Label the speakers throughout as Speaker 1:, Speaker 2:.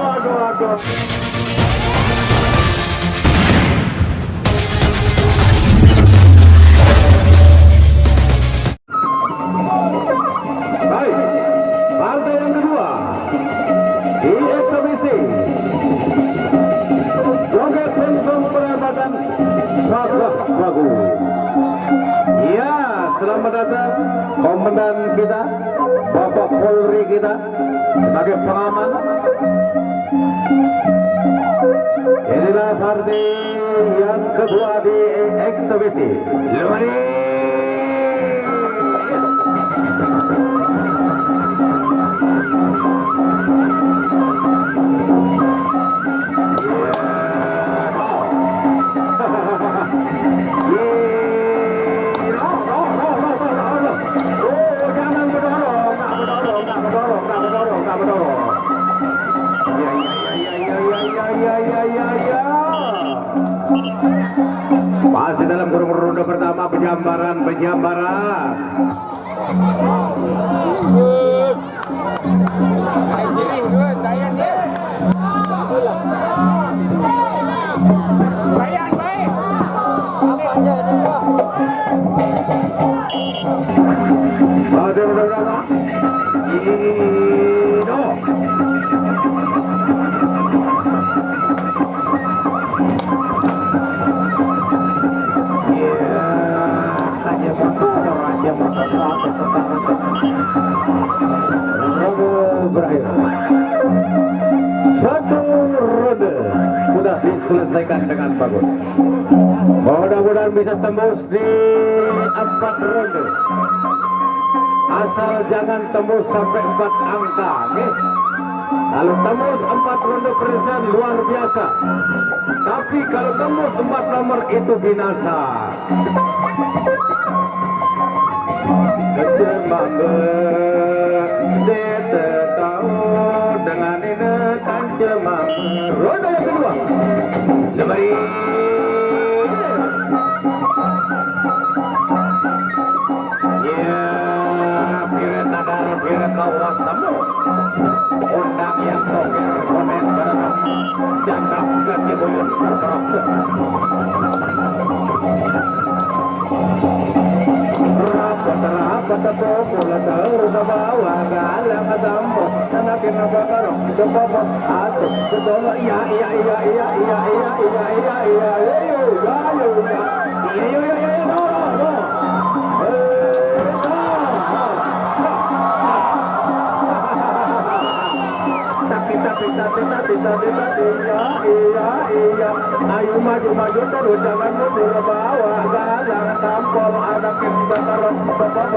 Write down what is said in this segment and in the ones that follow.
Speaker 1: aduh. Baik, partai yang kedua di eksebisi joget langsung perebatan Sabah Bagus. Ya, selamat datang komandan kita, Bapak Polri kita sebagai pengaman. Inilah partai yang kedua di eksebisi. Lumari. Masih dalam kurung ronde pertama penjambaran. Masih ronde pertama. Berakhir satu ronde sudah diselesaikan dengan bagus. Mudah-mudahan bisa tembus di 4 ronde. Asal jangan tembus sampai 4 angka, okay? Kalau tembus 4 ronde persen luar biasa. Tapi kalau tembus 4 nomor itu binasa. Kecemang berdeta tahu dengan ini kancemang. Ronde yang kedua. Lemari. Ya, kira nadar kira kawas tamu. Undang yang tokir komen berang. Jangkap kaki boyot berang. Patapo pula tahu bawa galang adambo nanakin na bakaro dobo ato dobo iya ayo maju terus jangan mundur bawa galang tampol ada kita taruh atau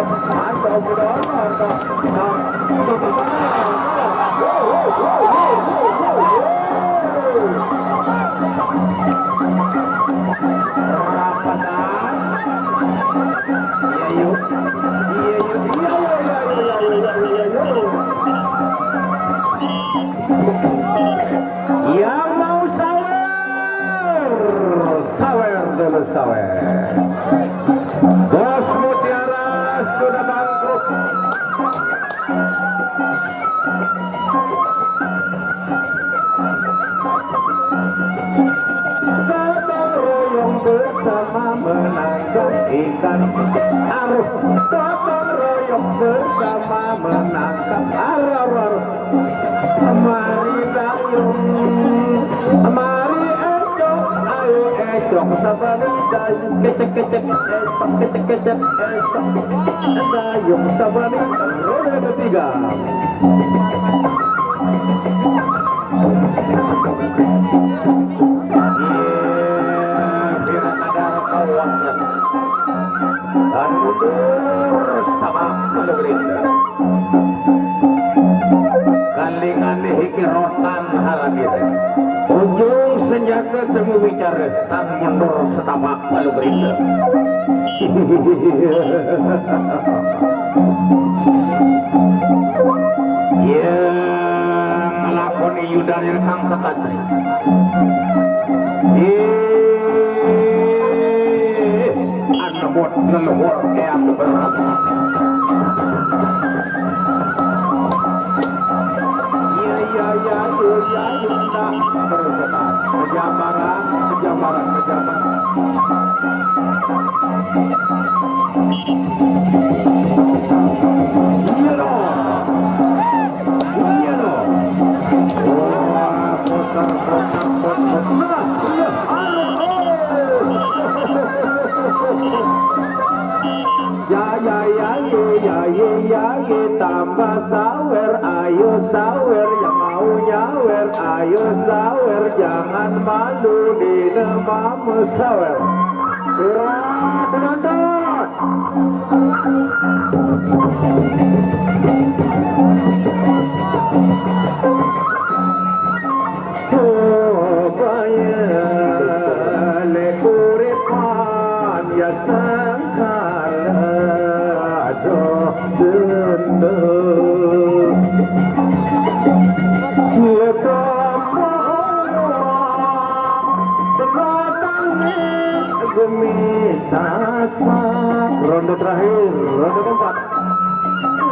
Speaker 1: yang mau sawer. Bos Mutiara sudah bangkrut. Gotong royong bersama menangkap ikan arus. Gotong royong bersama menangkap arus. Mari gayung, mari ayo esok sabari dayung kecek esok dayung sabari roda ketiga. Kira ada kawasan dan mundur sama Malugrinda. Kalingan hiki rotan halagir. Ujung senjata temu bicara tan mundur setapak lalu berita. Yang melakoni yudari rekang sekatri. Anda buat leluhur yang berat. Ya Bersetan. Pejabaran. Iya dong. Wah, putar. Ya, tambah sawer, ayo sawer, yang mau nyawer, ayo sawer, jangan malu di nama sawer. Penonton. Coba lekuripan ya sangkala doh dende ronde terakhir, ronde keempat.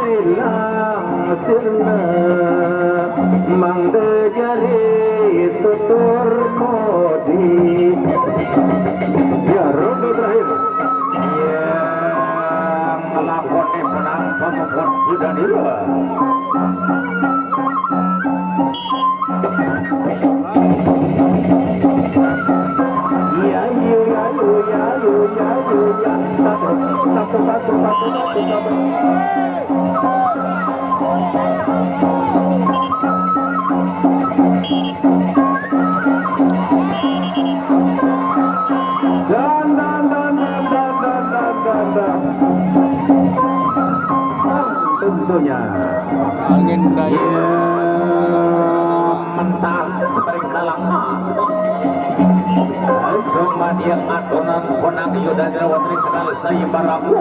Speaker 1: Hilang sirna mangde jari tutur kodi. Ya, ronde terakhir. Yang melakoni menang pemukul sudah di luar. Tentunya
Speaker 2: angin daya
Speaker 1: mentas sering dalang semua dia aturan konang yuda jawatri sekal saya baramu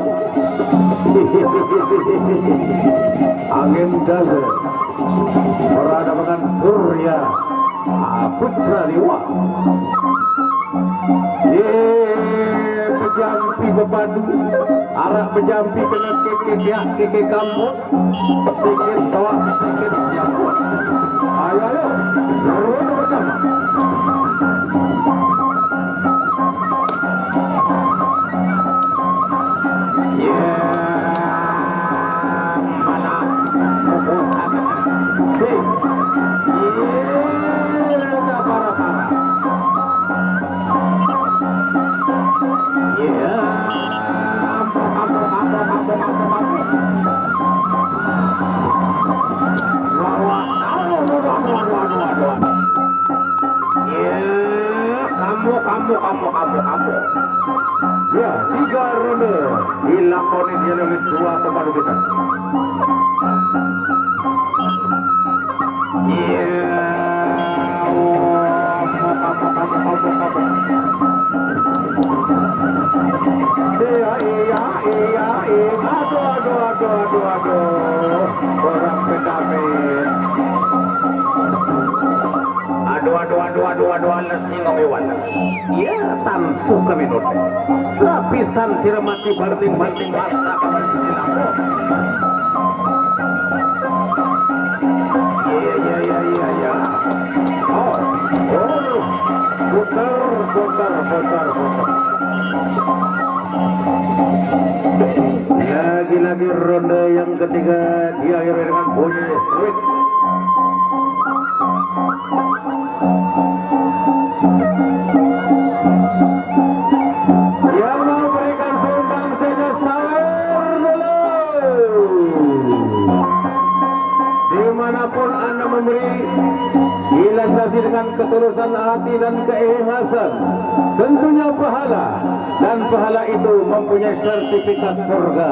Speaker 1: angin daya berada dengan surya putra dewa pejampi bepadu arah pejampi dengan keke kamu sedikit tawa sedikit siapun ayo ronde pertama kamu. Ya, 3 ronde dilakoni dia oleh 2 pemain kita. Aduh, orang PKB. Aduh, lesing omewan. Iya, tansu kami note. Sepisan siramati banting masa kabar silambo. Iya. Oh. Putar. Lagi-lagi ronde yang ketiga diakhiri dengan bunyi swing. Yang mau berikan sumbang saja sawer dulu. Dimanapun Anda memberi, dilandasi dengan ketulusan hati dan keikhlasan, tentunya pahala, dan pahala itu mempunyai sertifikat surga.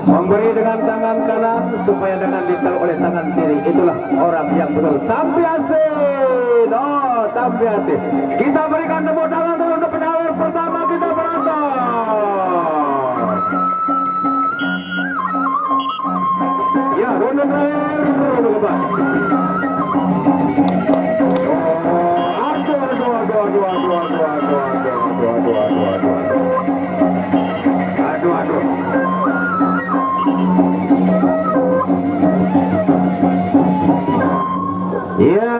Speaker 1: Memberi dengan tangan kanan supaya dengan ditaruh oleh tangan kiri, itulah orang yang betul. Tampiasin, tampiasin. Kita berikan tepuk tangan dulu untuk penyawar pertama kita penonton. Ya, ronde terakhir.